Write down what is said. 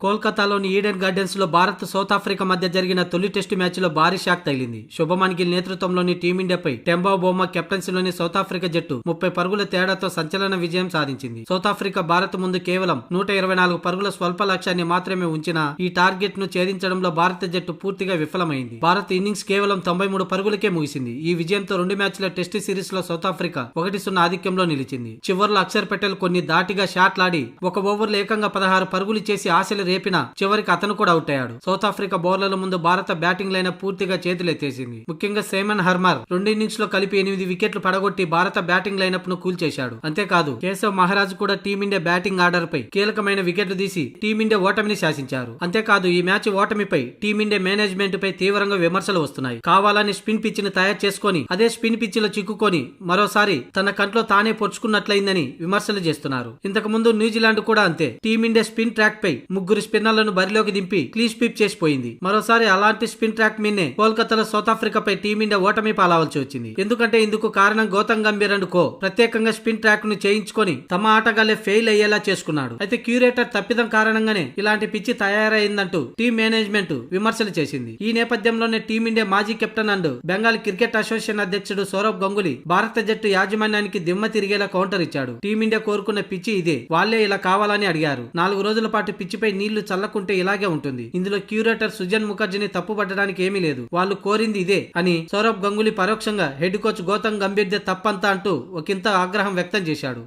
కోల్కతాలోని Eden gardens లో Bharat south Africa మధ్య జరిగిన తొలి టెస్టు మ్యాచ్ లో భారీ షాక్ తగిలింది. శుభమన్ గిల్ నేతృత్వంలోని టీమిండియాపై టెంబో బౌమా కెప్టెన్సీలోని సౌత్ ఆఫ్రికా జట్టు 30 పరుగుల తేడాతో సంచలన విజయం సాధించింది. సౌత్ ఆఫ్రికా భారత్ ముందు కేవలం 124 పరుగుల స్వల్ప లక్ష్యాన్ని మాత్రమే ఉంచిన ఈ టార్గెట్ ను ఛేదించడంలో భారత జట్టు పూర్తిగా విఫలమైంది. భారత్ ఇన్నింగ్స్ కేవలం 93 పరుగులకే ముగిసింది. ఈ విజయంతో 2 మ్యాచ్ల టెస్టు సిరీస్ లో సౌత్ ఆఫ్రికా 1-0 ఆధిక్యంలో నిలిచింది. చివర్లో అక్షర్ పటేల్ కొన్ని ధాటిగా షాట్లాడి ఒక ఓవర్లో ఏకంగా 16 పరుగులు చేసి ఆశలు రేపిన చివరికి అతను కూడా అవుట్ అయ్యాడు. సౌత్ ఆఫ్రికా బౌలర్ల ముందు భారత బ్యాటింగ్ లైన్ పూర్తిగా చేతులెత్తేసింది. ముఖ్యంగా సేమన్ హర్మర్ 2 ఇన్నింగ్స్ లో కలిపి 8 వికెట్లు పడగొట్టి భారత బ్యాటింగ్ లైనప్ ను కూల్చేశాడు. అంతేకాదు కేశవ్ మహారాజ్ కూడా టీమిండియా బ్యాటింగ్ ఆర్డర్ పై కీలకమైన వికెట్లు తీసి టీమిండియా ఓటమిని శాసించారు. అంతేకాదు ఈ మ్యాచ్ ఓటమిపై టీమిండియా మేనేజ్మెంట్ పై తీవ్రంగా విమర్శలు వస్తున్నాయి. కావాలని స్పిన్ పిచ్ ని తయారు చేసుకుని అదే స్పిన్ పిచ్ లో చిక్కుకొని మరోసారి తన కంట్లో తానే పొడుచుకున్నట్లయిందని విమర్శలు చేస్తున్నారు. ఇంతకు ముందు న్యూజిలాండ్ కూడా అంతే. టీమిండియా స్పిన్ ట్రాక్ పై 3 స్పిన్నర్లను బరిలోకి దింపి క్లీన్ స్వీప్ చేసిపోయింది. మరోసారి అలాంటి స్పిన్ ట్రాక్ మీదనే కోల్కతాలో సౌత్ ఆఫ్రికాపై టీమిండియా ఓటమి పాలవలసి వచ్చింది. ఎందుకంటే ఇందుకు కారణం గౌతమ్ గంభీర్ అండ్ కో ప్రత్యేకంగా స్పిన్ ట్రాక్ ను చేయించుకొని తమ ఆటగాళ్లే ఫెయిల్ అయ్యేలా చేసుకున్నాడు. అయితే క్యూరేటర్ తప్పిదం కారణంగానే ఇలాంటి పిచ్చి తయారైందంటూ టీం మేనేజ్మెంట్ విమర్శలు చేసింది. ఈ నేపథ్యంలోనే టీమిండియా మాజీ captain and Bengal cricket association అధ్యక్షుడు సౌరవ్ గంగూలీ భారత జట్టు యాజమాన్యానికి దిమ్మ తిరిగేలా కౌంటర్ ఇచ్చాడు. టీమిండియా కోరుకున్న పిచ్చి ఇదే, వాళ్లే ఇలా కావాలని అడిగారు. 4 రోజుల పాటు పిచ్చిపై నీళ్లు చల్లకుంటే ఇలాగే ఉంటుంది. ఇందులో క్యూరేటర్ సుజన్ ముఖర్జీని తప్పుపట్టడానికి ఏమీ లేదు. వాళ్ళు కోరింది ఇదే అని సౌరవ్ గంగూలీ పరోక్షంగా హెడ్ కోచ్ గౌతమ్ గంభీర్దే తప్పంతా అంటూ ఒకంత ఆగ్రహం వ్యక్తం చేశాడు.